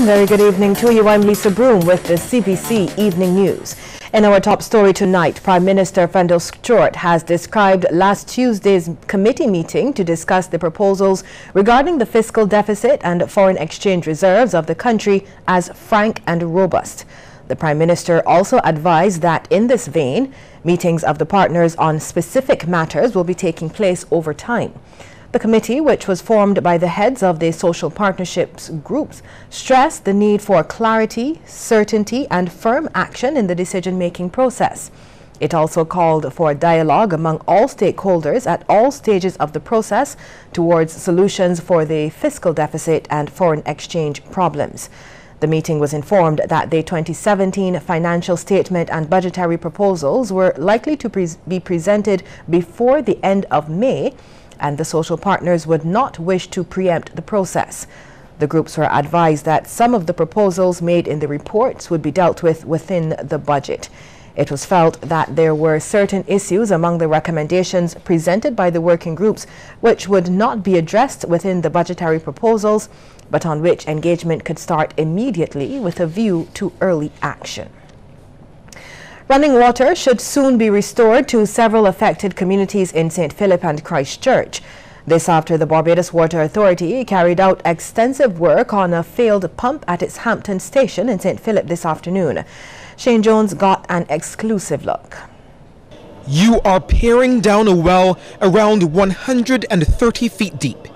Very good evening to you. I'm Lisa Broom with the CBC Evening News. In our top story tonight, Prime Minister Fendel Stewart has described last Tuesday's committee meeting to discuss the proposals regarding the fiscal deficit and foreign exchange reserves of the country as frank and robust. The Prime Minister also advised that in this vein, meetings of the partners on specific matters will be taking place over time. The committee, which was formed by the heads of the social partnerships groups, stressed the need for clarity, certainty and firm action in the decision-making process. It also called for dialogue among all stakeholders at all stages of the process towards solutions for the fiscal deficit and foreign exchange problems. The meeting was informed that the 2017 financial statement and budgetary proposals were likely to be presented before the end of May, and the social partners would not wish to preempt the process. The groups were advised that some of the proposals made in the reports would be dealt with within the budget. It was felt that there were certain issues among the recommendations presented by the working groups which would not be addressed within the budgetary proposals, but on which engagement could start immediately with a view to early action. Running water should soon be restored to several affected communities in St. Philip and Christchurch. This after the Barbados Water Authority carried out extensive work on a failed pump at its Hampton station in St. Philip this afternoon. Shane Jones got an exclusive look. You are peering down a well around 130 feet deep.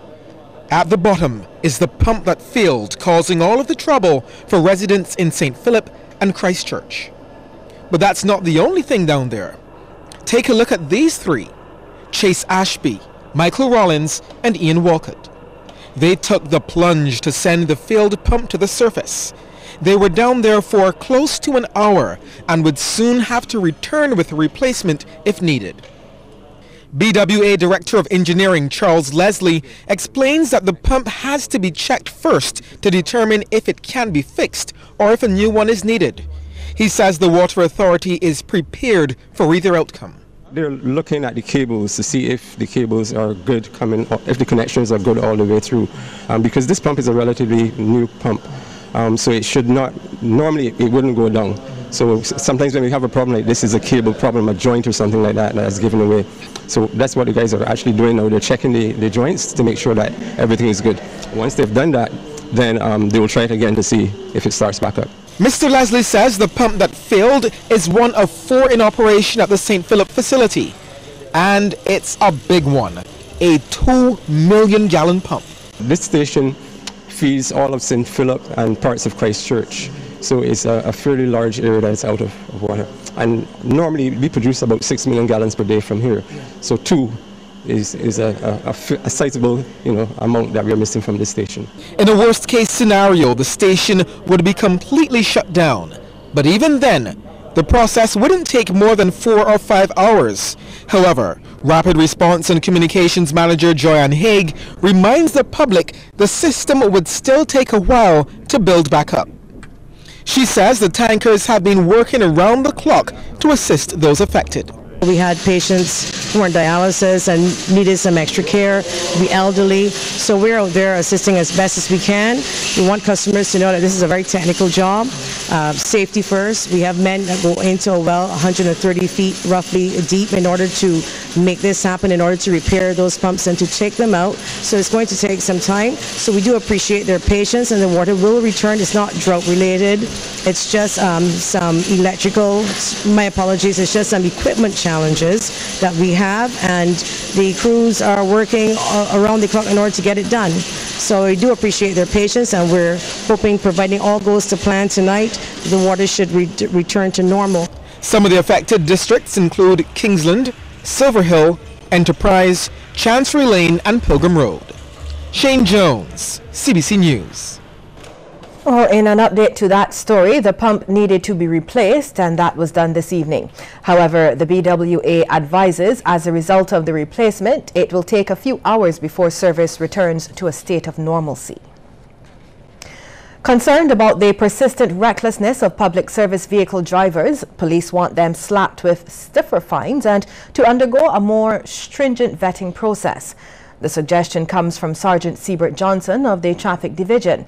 At the bottom is the pump that failed, causing all of the trouble for residents in St. Philip and Christchurch. But that's not the only thing down there. Take a look at these three: Chase Ashby, Michael Rollins and Ian Walcott. They took the plunge to send the failed pump to the surface. They were down there for close to an hour and would soon have to return with a replacement if needed. BWA Director of Engineering Charles Leslie explains that the pump has to be checked first to determine if it can be fixed or if a new one is needed. He says the Water Authority is prepared for either outcome. They're looking at the cables to see if the cables are good coming, if the connections are good all the way through. Because this pump is a relatively new pump, so it should not, normally it wouldn't go down. So sometimes when we have a problem like this, is a cable problem, a joint or something like that that's given away. So that's what the guys are actually doing now. They're checking the joints to make sure that everything is good. Once they've done that, then they will try it again to see if it starts back up. Mr. Leslie says the pump that failed is one of 4 in operation at the St. Philip facility. And it's a big one, a 2 million gallon pump. This station feeds all of St. Philip and parts of Christchurch. So it's a fairly large area that's out of water. And normally we produce about 6 million gallons per day from here. So 2 is a sizable, amount that we are missing from this station. In a worst case scenario, the station would be completely shut down. But even then, the process wouldn't take more than 4 or 5 hours. However, Rapid Response and Communications Manager Joanne Haig reminds the public the system would still take a while to build back up. She says the tankers have been working around the clock to assist those affected. We had patients who were on dialysis and needed some extra care, the elderly, so we're out there assisting as best as we can. We want customers to know that this is a very technical job. Safety first. We have men that go into a well 130 feet roughly deep in order to make this happen, in order to repair those pumps and to take them out. So it's going to take some time. So we do appreciate their patience, and the water will return. It's not drought related. It's just some electrical, my apologies, it's just some equipment challenges that we have, and the crews are working around the clock in order to get it done. So we do appreciate their patience, and we're hoping, providing all goes to plan tonight, the water should return to normal. Some of the affected districts include Kingsland, Silver Hill, Enterprise, Chancery Lane and Pilgrim Road. Shane Jones, CBC News. Well, in an update to that story, the pump needed to be replaced, and that was done this evening. However, the BWA advises as a result of the replacement, it will take a few hours before service returns to a state of normalcy. Concerned about the persistent recklessness of public service vehicle drivers, police want them slapped with stiffer fines and to undergo a more stringent vetting process. The suggestion comes from Sergeant Siebert Johnson of the Traffic Division.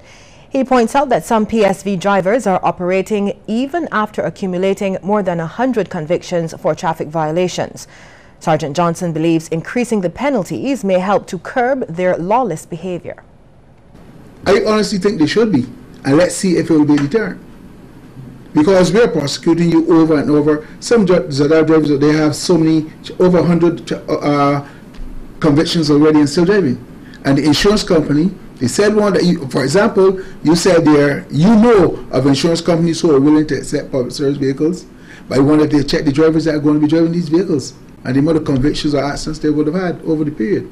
He points out that some PSV drivers are operating even after accumulating more than 100 convictions for traffic violations. Sergeant Johnson believes increasing the penalties may help to curb their lawless behavior. I honestly think they should be, and let's see if it will be a deterrent. Because we are prosecuting you over and over. Some Zadar drivers, they have so many, over 100 convictions already and still driving. And the insurance company, they said one that, you, for example, you said there, you know of insurance companies who are willing to accept public service vehicles, but you want that they check the drivers that are going to be driving these vehicles and the amount of convictions or accidents they would have had over the period.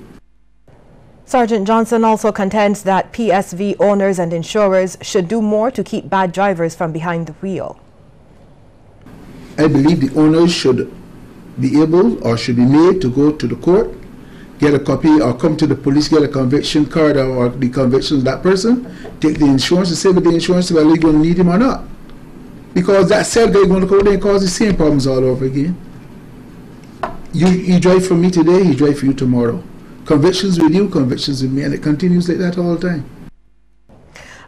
Sergeant Johnson also contends that PSV owners and insurers should do more to keep bad drivers from behind the wheel. I believe the owners should be able or should be made to go to the court, get a copy, or come to the police, get a conviction card or the convictions of that person, take the insurance and say with the insurance whether you're going to need him or not. Because that said guy going to go there and cause the same problems all over again. You drive for me today, he drive for you tomorrow. Convictions with you, convictions with me, and it continues like that all the time.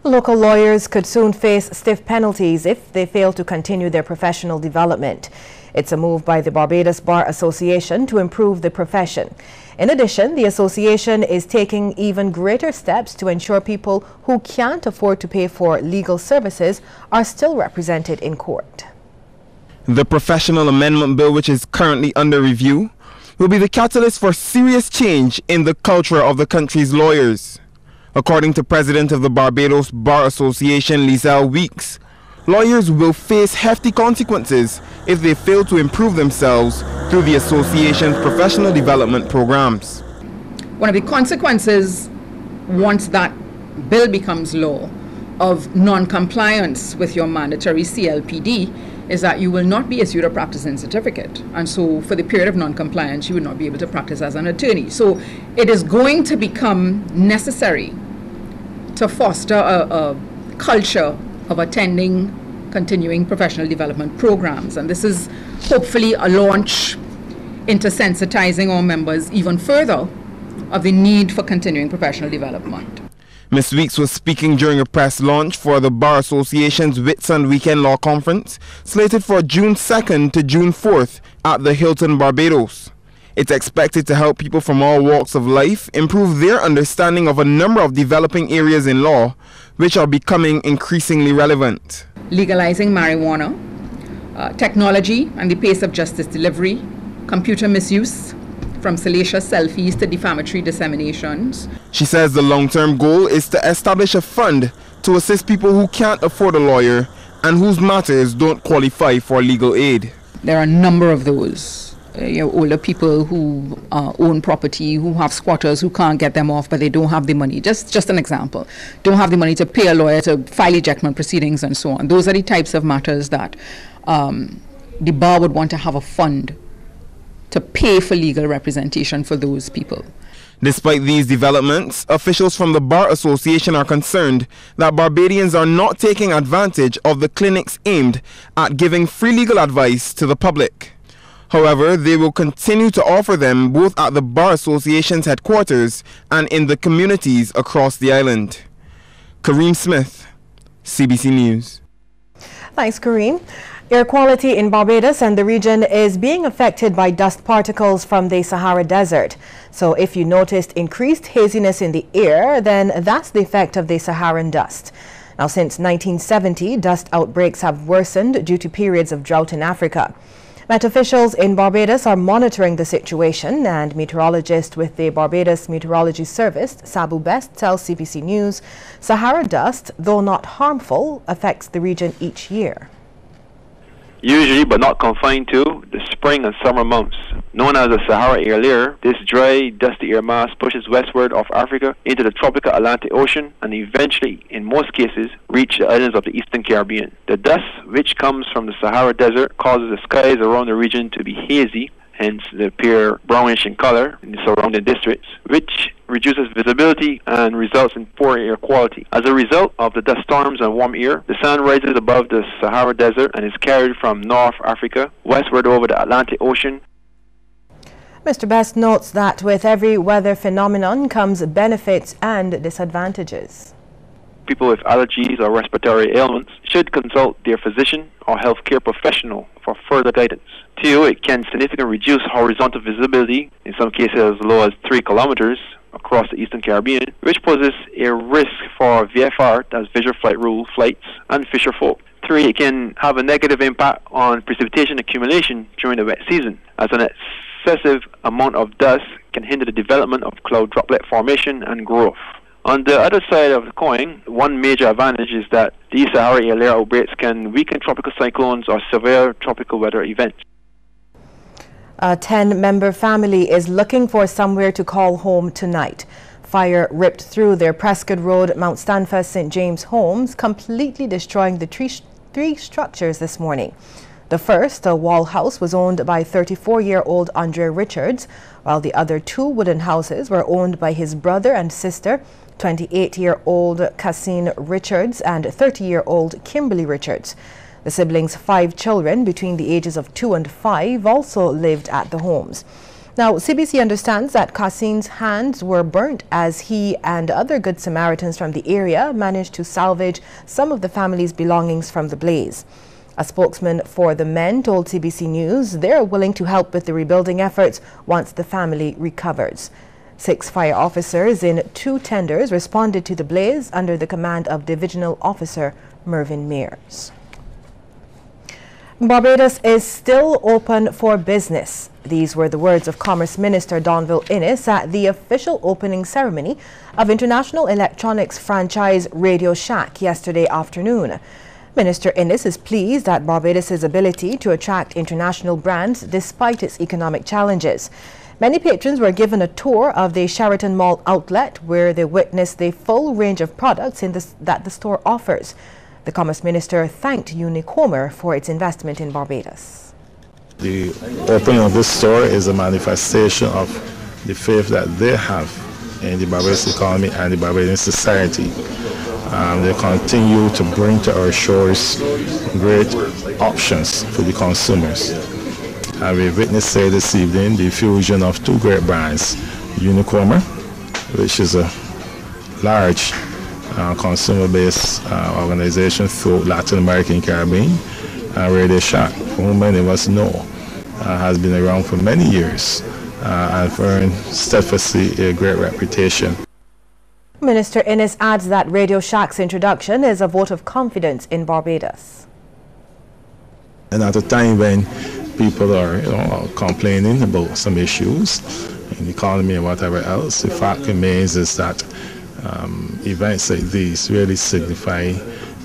Local lawyers could soon face stiff penalties if they fail to continue their professional development. It's a move by the Barbados Bar Association to improve the profession. In addition, the association is taking even greater steps to ensure people who can't afford to pay for legal services are still represented in court. The professional amendment bill, which is currently under review, will be the catalyst for serious change in the culture of the country's lawyers. According to President of the Barbados Bar Association, Lizelle Weeks, lawyers will face hefty consequences if they fail to improve themselves through the association's professional development programs. One of the consequences, once that bill becomes law, of non-compliance with your mandatory CLPD is that you will not be issued a practicing certificate, and so for the period of non-compliance you will not be able to practice as an attorney. So it is going to become necessary to foster a culture of attending continuing professional development programs, and this is hopefully a launch into sensitizing our members even further of the need for continuing professional development. Ms. Weeks was speaking during a press launch for the Bar Association's Whitsun Weekend Law Conference, slated for June 2nd to June 4th at the Hilton Barbados. It's expected to help people from all walks of life improve their understanding of a number of developing areas in law, which are becoming increasingly relevant. Legalizing marijuana, technology and the pace of justice delivery, computer misuse, from salacious selfies to defamatory disseminations. She says the long-term goal is to establish a fund to assist people who can't afford a lawyer and whose matters don't qualify for legal aid. There are a number of those. Older people who own property, who have squatters, who can't get them off, but they don't have the money. Just an example. Don't have the money to pay a lawyer to file ejectment proceedings and so on. Those are the types of matters that the bar would want to have a fund to pay for legal representation for those people. Despite these developments, officials from the Bar Association are concerned that Barbadians are not taking advantage of the clinics aimed at giving free legal advice to the public. However, they will continue to offer them both at the Bar Association's headquarters and in the communities across the island. Kareem Smith, CBC News. Thanks, Kareem. Air quality in Barbados and the region is being affected by dust particles from the Sahara Desert. So if you noticed increased haziness in the air, then that's the effect of the Saharan dust. Now, since 1970, dust outbreaks have worsened due to periods of drought in Africa. Met officials in Barbados are monitoring the situation, and meteorologist with the Barbados Meteorology Service, Sabu Best, tells CBC News Sahara dust, though not harmful, affects the region each year. Usually, but not confined to, the spring and summer months. Known as the Sahara air layer, this dry, dusty air mass pushes westward of Africa into the tropical Atlantic Ocean and eventually, in most cases, reach the islands of the Eastern Caribbean. The dust, which comes from the Sahara Desert, causes the skies around the region to be hazy, hence they appear brownish in color in the surrounding districts, which reduces visibility and results in poor air quality. As a result of the dust storms and warm air, the sun rises above the Sahara Desert and is carried from North Africa westward over the Atlantic Ocean. Mr. Best notes that with every weather phenomenon comes benefits and disadvantages. people with allergies or respiratory ailments should consult their physician or healthcare professional for further guidance. 2, it can significantly reduce horizontal visibility, in some cases as low as 3 kilometers across the Eastern Caribbean, which poses a risk for VFR, that's visual flight rule flights, and fisher folk. 3, it can have a negative impact on precipitation accumulation during the wet season, as an excessive amount of dust can hinder the development of cloud droplet formation and growth. On the other side of the coin, one major advantage is that these Sahara air layer outbreaks can weaken tropical cyclones or severe tropical weather events. A 10-member family is looking for somewhere to call home tonight. Fire ripped through their Prescott Road, Mount Stanford, St. James homes, completely destroying the three structures this morning. The first, a wall house, was owned by 34-year-old Andre Richards, while the other 2 wooden houses were owned by his brother and sister, 28-year-old Cassine Richards and 30-year-old Kimberly Richards. The siblings' 5 children between the ages of 2 and 5 also lived at the homes. Now, CBC understands that Cassine's hands were burnt as he and other Good Samaritans from the area managed to salvage some of the family's belongings from the blaze. A spokesman for the men told CBC News they're willing to help with the rebuilding efforts once the family recovers. 6 fire officers in 2 tenders responded to the blaze under the command of Divisional Officer Mervyn Mears. Barbados is still open for business. These were the words of Commerce Minister Donville Innes at the official opening ceremony of international electronics franchise Radio Shack yesterday afternoon. Minister Innes is pleased at Barbados' ability to attract international brands despite its economic challenges. Many patrons were given a tour of the Sheraton Mall outlet where they witnessed the full range of products that the store offers. The Commerce Minister thanked Unicomer for its investment in Barbados. The opening of this store is a manifestation of the faith that they have in the Barbados economy and the Barbadian society. They continue to bring to our shores great options for the consumers. And we witnessed this evening the fusion of 2 great brands, Unicomer, which is a large consumer-based organization throughout Latin American Caribbean, and Radio Shack, whom many of us know, has been around for many years and earned steadfastly a great reputation. Minister Innes adds that Radio Shack's introduction is a vote of confidence in Barbados. And at a time when people are, complaining about some issues in the economy and whatever else, the fact remains is that events like these really signify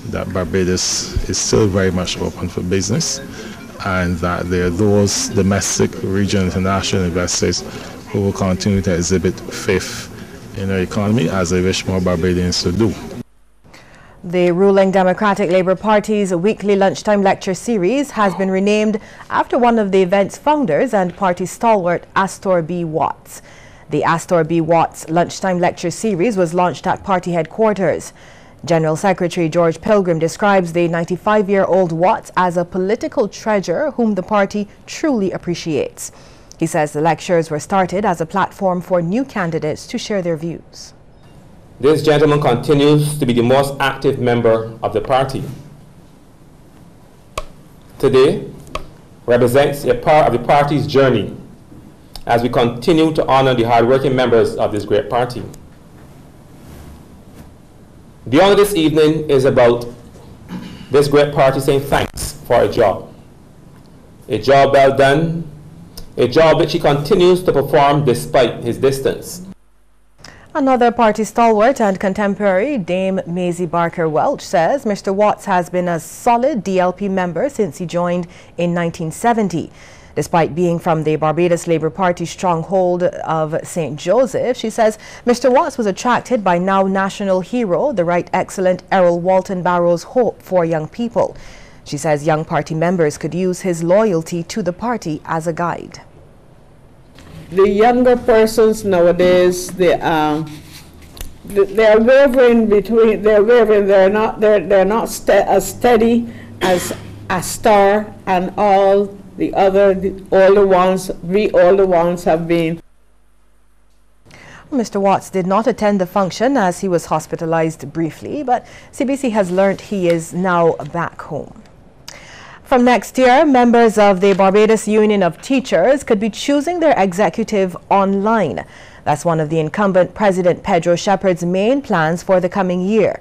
that Barbados is still very much open for business, and that there are those domestic, regional, international investors who will continue to exhibit faith in our economy, as I wish more Barbadians to do. The ruling Democratic Labour Party's weekly lunchtime lecture series has been renamed after one of the event's founders and party stalwart, Astor B. Watts. The Astor B. Watts lunchtime lecture series was launched at party headquarters. General Secretary George Pilgrim describes the 95-year-old Watts as a political treasure whom the party truly appreciates. He says the lectures were started as a platform for new candidates to share their views. This gentleman continues to be the most active member of the party. Today represents a part of the party's journey as we continue to honor the hardworking members of this great party. The honor this evening is about this great party saying thanks for a job well done, a job which he continues to perform despite his distance. Another party stalwart and contemporary, Dame Maisie Barker Welch, says Mr. Watts has been a solid DLP member since he joined in 1970. Despite being from the Barbados Labour Party stronghold of St. Joseph, she says Mr. Watts was attracted by now national hero, the Right Excellent Errol Walton Barrow's hope for young people. She says young party members could use his loyalty to the party as a guide. The younger persons nowadays, they're wavering between. They're not as steady as Astor and all the other older ones. We older ones have been. Mr. Watts did not attend the function as he was hospitalized briefly, but CBC has learned he is now back home. From next year, members of the Barbados Union of Teachers could be choosing their executive online. That's one of the incumbent President Pedro Shepherd's main plans for the coming year.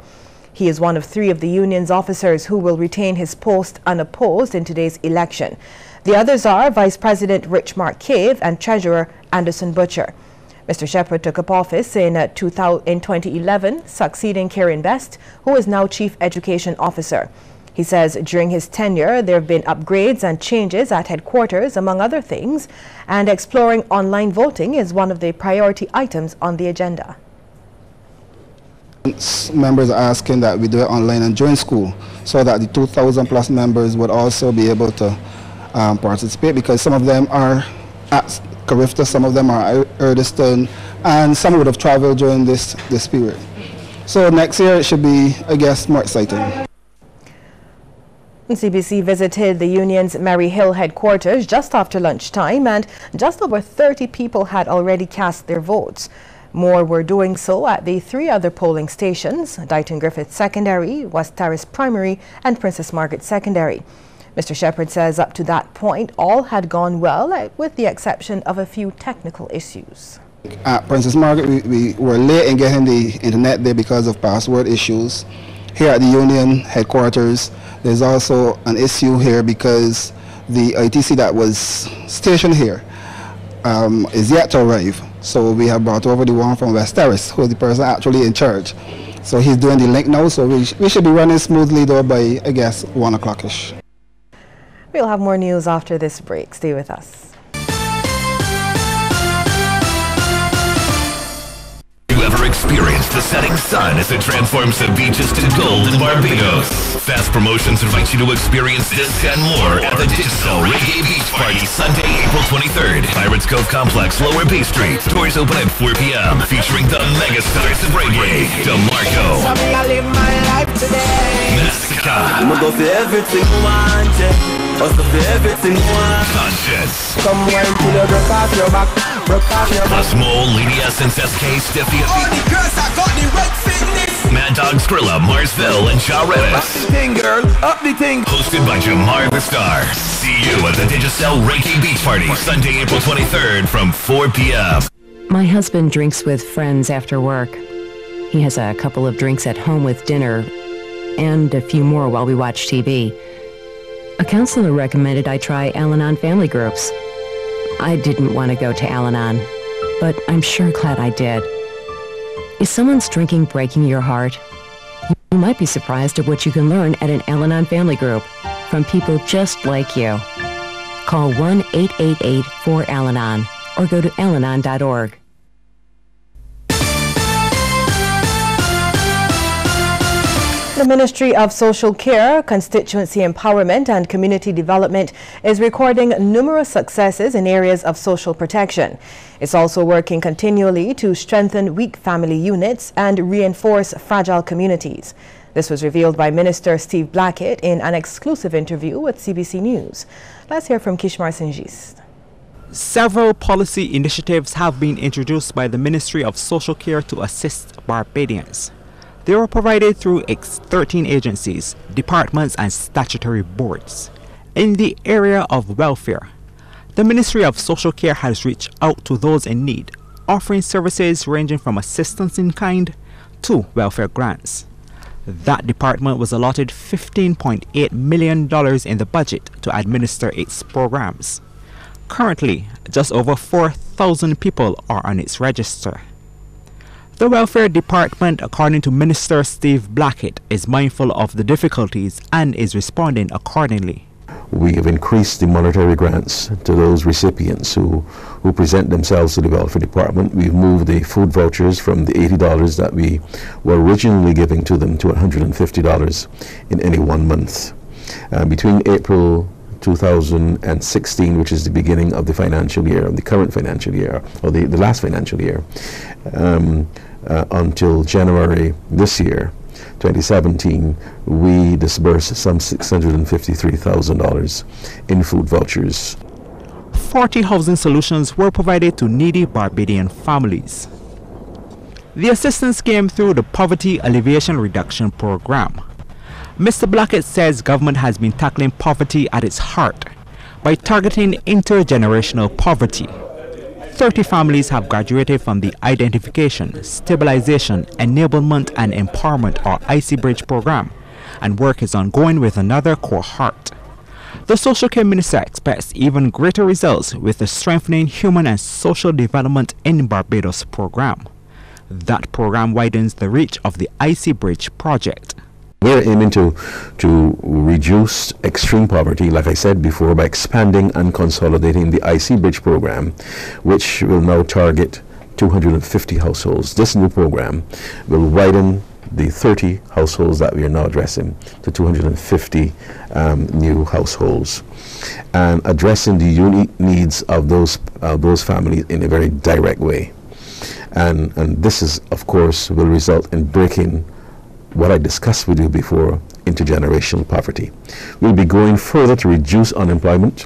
He is one of 3 of the union's officers who will retain his post unopposed in today's election. The others are Vice President Rich Marcave and Treasurer Anderson Butcher. Mr. Shepherd took up office in 2011, succeeding Kieran Best, who is now Chief Education Officer. He says during his tenure, there have been upgrades and changes at headquarters, among other things, and exploring online voting is one of the priority items on the agenda. Members are asking that we do it online and join school so that the 2,000 plus members would also be able to participate, because some of them are at Carifta, some of them are at Erdeston, and some would have traveled during this period. So next year it should be, I guess, more exciting. CBC visited the union's Mary Hill headquarters just after lunchtime, and just over 30 people had already cast their votes. More were doing so at the 3 other polling stations, Dighton Griffith Secondary, West Terrace Primary, and Princess Margaret Secondary. Mr. Shepherd says up to that point, all had gone well, with the exception of a few technical issues. At Princess Margaret, we were late in getting the internet there because of password issues. Here at the union headquarters, there's also an issue here because the ITC that was stationed here is yet to arrive. So we have brought over the one from West Terrace, who is the person actually in charge. So he's doing the link now, so we should be running smoothly though by, I guess, 1 o'clock-ish. We'll have more news after this break. Stay with us. You ever experienced the setting sun as it transforms the beaches to gold in Barbados? Fast Promotions invites you to experience this and more at the Digital Reggae Beach Party Sunday, April 23rd. Pirates Cove Complex, Lower Bay Street. Doors open at 4 p.m. Featuring the megastars of reggae, DeMarco, Masca, Conscious, Cosmo, Lady Essence, SK, Stiffy, Mad Dog, Skrilla, Marsville, and Charetis. Hosted by Jamar the Star. See you at the Digicel Reggae Beach Party, Sunday, April 23rd from 4 p.m. My husband drinks with friends after work. He has a couple of drinks at home with dinner, and a few more while we watch TV. A counselor recommended I try Al-Anon family groups. I didn't want to go to Al-Anon, but I'm sure glad I did. Is someone's drinking breaking your heart? You might be surprised at what you can learn at an Al-Anon family group from people just like you. Call 1-888-4-AL-ANON or go to alanon.org. The Ministry of Social Care, Constituency Empowerment and Community Development is recording numerous successes in areas of social protection. It's also working continually to strengthen weak family units and reinforce fragile communities. This was revealed by Minister Steve Blackett in an exclusive interview with CBC News. Let's hear from Kishmar Sinjis. Several policy initiatives have been introduced by the Ministry of Social Care to assist Barbadians. They were provided through its 13 agencies, departments and statutory boards. In the area of welfare, the Ministry of Social Care has reached out to those in need, offering services ranging from assistance in kind to welfare grants. That department was allotted $15.8 million in the budget to administer its programs. Currently, just over 4,000 people are on its register. The Welfare Department, according to Minister Steve Blackett, is mindful of the difficulties and is responding accordingly. We have increased the monetary grants to those recipients who present themselves to the Welfare Department. We've moved the food vouchers from the $80 that we were originally giving to them to $150 in any 1 month. Between April 2016, which is the beginning of the financial year, of the current financial year, or the last financial year, until January this year, 2017, we disbursed some $653,000 in food vouchers. 40 housing solutions were provided to needy Barbadian families. The assistance came through the Poverty Alleviation Reduction Program. Mr. Blackett says government has been tackling poverty at its heart by targeting intergenerational poverty. 30 families have graduated from the Identification, Stabilization, Enablement and Empowerment or IC Bridge program, and work is ongoing with another cohort. The Social Care Minister expects even greater results with the Strengthening Human and Social Development in Barbados program. That program widens the reach of the IC Bridge project. We're aiming to reduce extreme poverty, like I said before, by expanding and consolidating the IC Bridge program, which will now target 250 households. This new program will widen the 30 households that we are now addressing to 250 new households, and addressing the unique needs of those families in a very direct way. And this is, of course, will result in breaking what I discussed with you before, intergenerational poverty. We'll be going further to reduce unemployment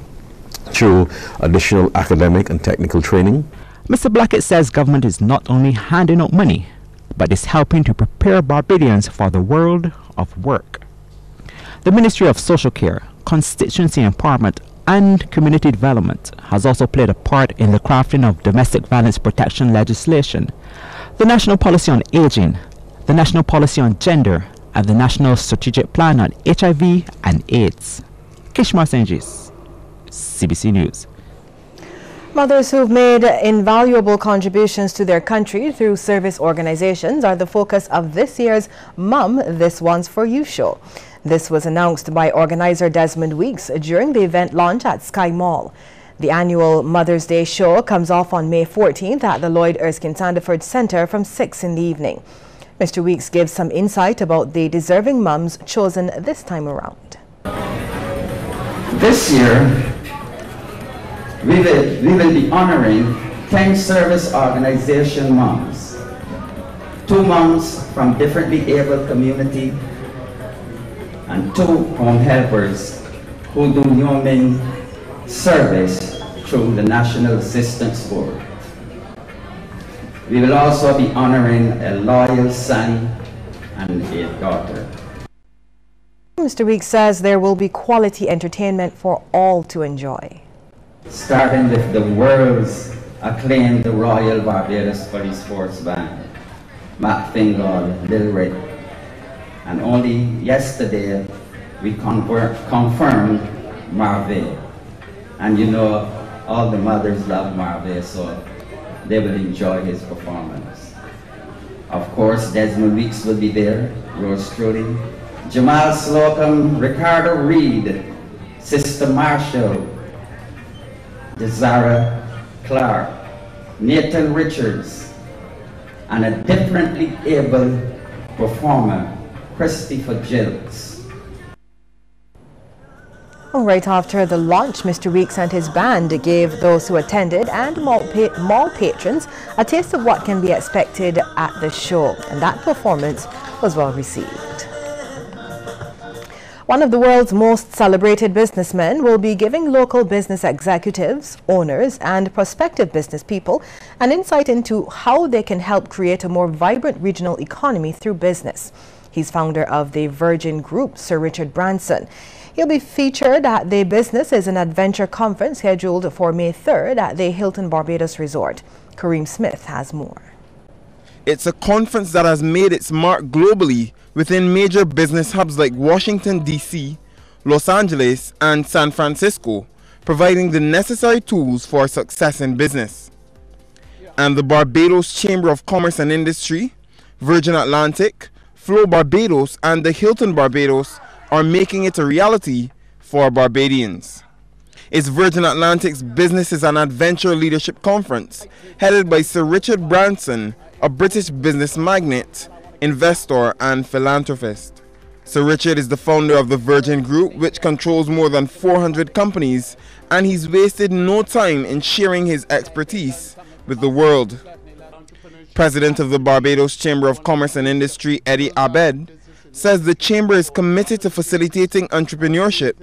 through additional academic and technical training. Mr. Blackett says government is not only handing out money, but is helping to prepare Barbadians for the world of work. The Ministry of Social Care, Constituency Empowerment and Community Development has also played a part in the crafting of domestic violence protection legislation, the National Policy on Aging, the National Policy on Gender, and the National Strategic Plan on HIV and AIDS. Kishma Senjis, CBC News. Mothers who've made invaluable contributions to their country through service organizations are the focus of this year's Mum, This One's For You show. This was announced by organizer Desmond Weeks during the event launch at Sky Mall. The annual Mother's Day show comes off on May 14th at the Lloyd Erskine Sandiford Center from 6 in the evening. Mr. Weeks gives some insight about the deserving mums chosen this time around. This year, we will be honoring 10 service organization mums. 2 mums from differently abled community and 2 home helpers who do human service through the National Assistance Board. We will also be honoring a loyal son and a daughter. Mr. Weeks says there will be quality entertainment for all to enjoy. Starting with the world's acclaimed Royal Barbados Police Force Band, Mac Fingal, Lil Rick, and only yesterday we confirmed Marvey. And you know, all the mothers love Marvey, so they will enjoy his performance. Of course, Desmond Weeks will be there, yours truly, Jamal Slocum, Ricardo Reed, Sister Marshall, Desara Clark, Nathan Richards, and a differently able performer, Christopher Gilks. Right after the launch, Mr. Weeks and his band gave those who attended and mall patrons a taste of what can be expected at the show, and that performance was well received. One of the world's most celebrated businessmen will be giving local business executives, owners, and prospective business people an insight into how they can help create a more vibrant regional economy through business. He's founder of the Virgin Group, Sir Richard Branson. He'll be featured at the Business is an Adventure conference scheduled for May 3rd at the Hilton Barbados Resort. Kareem Smith has more. It's a conference that has made its mark globally within major business hubs like Washington, D.C., Los Angeles, and San Francisco, providing the necessary tools for success in business. And the Barbados Chamber of Commerce and Industry, Virgin Atlantic, Flow Barbados, and the Hilton Barbados are making it a reality for Barbadians. It's Virgin Atlantic's Business is an Adventure Leadership Conference, headed by Sir Richard Branson, a British business magnate, investor, and philanthropist. Sir Richard is the founder of the Virgin Group, which controls more than 400 companies, and he's wasted no time in sharing his expertise with the world. President of the Barbados Chamber of Commerce and Industry, Eddie Abed, says the Chamber is committed to facilitating entrepreneurship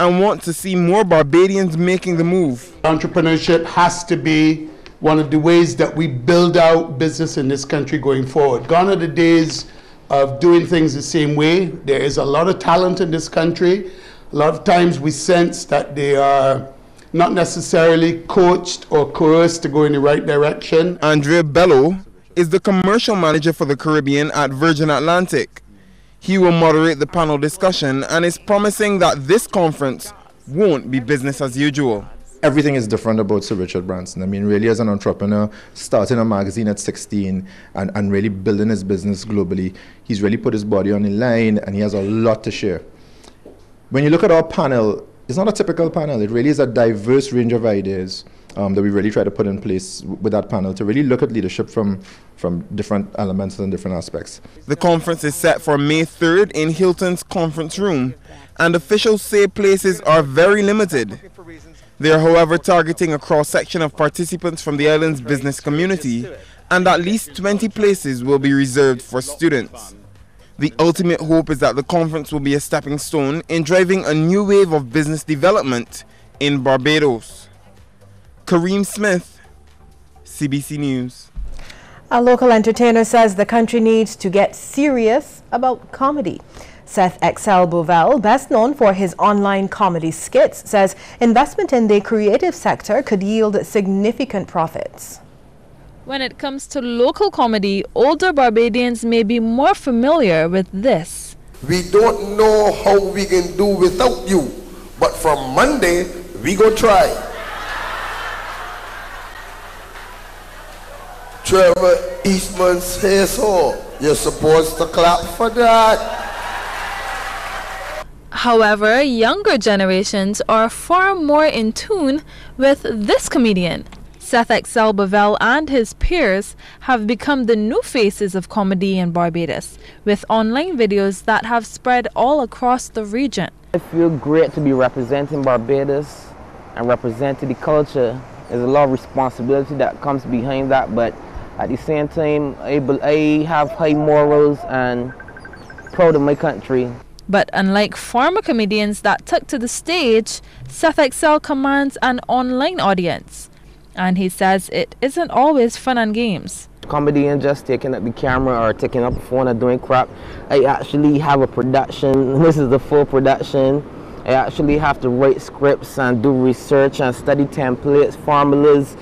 and wants to see more Barbadians making the move. Entrepreneurship has to be one of the ways that we build out business in this country going forward. Gone are the days of doing things the same way. There is a lot of talent in this country. A lot of times we sense that they are not necessarily coached or coerced to go in the right direction. Andrea Bello is the commercial manager for the Caribbean at Virgin Atlantic. He will moderate the panel discussion and is promising that this conference won't be business as usual. Everything is different about Sir Richard Branson. I mean, really as an entrepreneur, starting a magazine at 16 and really building his business globally, he's really put his body on the line and he has a lot to share. When you look at our panel, it's not a typical panel. It really is a diverse range of ideas that we really try to put in place with that panel to really look at leadership from different elements and different aspects. The conference is set for May 3rd in Hilton's conference room, and officials say places are very limited. They are, however, targeting a cross-section of participants from the island's business community, and at least 20 places will be reserved for students. The ultimate hope is that the conference will be a stepping stone in driving a new wave of business development in Barbados. Kareem Smith, CBC News. A local entertainer says the country needs to get serious about comedy. Seth Excel Bovell, best known for his online comedy skits, says investment in the creative sector could yield significant profits. When it comes to local comedy, older Barbadians may be more familiar with this. We don't know how we can do without you, but from Monday, we go try. Trevor Eastman says so. You're supposed to clap for that. However, younger generations are far more in tune with this comedian. Seth Excel Bovell and his peers have become the new faces of comedy in Barbados, with online videos that have spread all across the region. I feel great to be representing Barbados and representing the culture. There's a lot of responsibility that comes behind that, but at the same time, I have high morals and proud of my country. But unlike former comedians that took to the stage, Seth Excel commands an online audience. And he says it isn't always fun and games. Comedian just taking up the camera or taking up the phone or doing crap. I actually have a production. This is the full production. I actually have to write scripts and do research and study templates, formulas,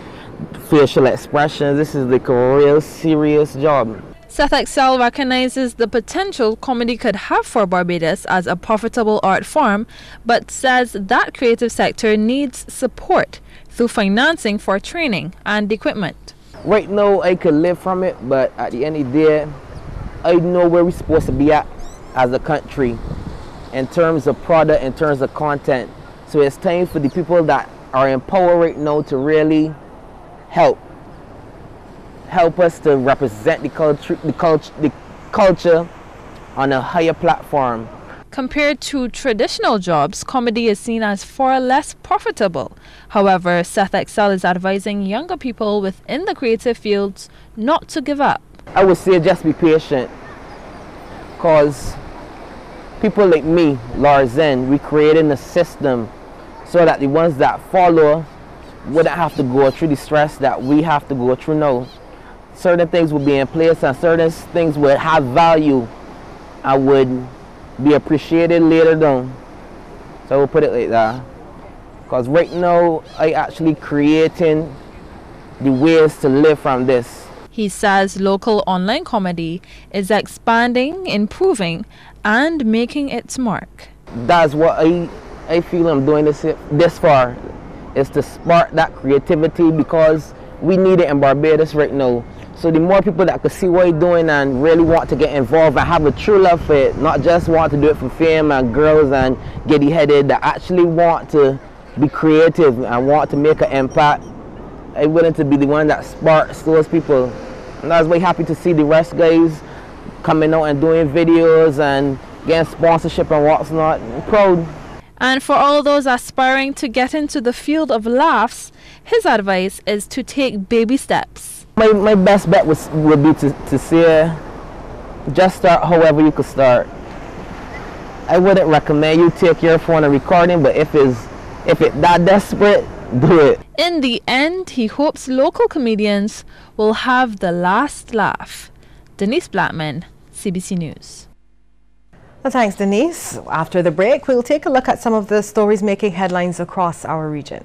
facial expressions. This is like a real serious job. Seth Excel recognizes the potential comedy could have for Barbados as a profitable art form, but says that creative sector needs support through financing for training and equipment. Right now I could live from it, but at the end of the day, I know where we're supposed to be at as a country in terms of product, in terms of content. So it's time for the people that are in power right now to really help us to represent the culture on a higher platform. Compared to traditional jobs, comedy is seen as far less profitable. However, Seth Excel is advising younger people within the creative fields not to give up. I would say just be patient, because people like me, Larzen, we created a system so that the ones that follow wouldn't have to go through the stress that we have to go through now. Certain things will be in place and certain things would have value and would be appreciated later down. So I will put it like that. Because right now, I actually creating the ways to live from this. He says local online comedy is expanding, improving, and making its mark. That's what I feel I'm doing this far, is to spark that creativity, because we need it in Barbados right now. So the more people that could see what you're doing and really want to get involved and have a true love for it, not just want to do it for fame and girls and giddy-headed, that actually want to be creative and want to make an impact, I'm willing to be the one that sparks those people. And I was very happy to see the rest guys coming out and doing videos and getting sponsorship and what's not. I'm proud. And for all those aspiring to get into the field of laughs, his advice is to take baby steps. My best bet would be to say, just start however you could start. I wouldn't recommend you take your phone and recording, but if it's that desperate, do it. In the end, he hopes local comedians will have the last laugh. Denise Blackman, CBC News. Well, thanks, Denise. After the break, we'll take a look at some of the stories making headlines across our region.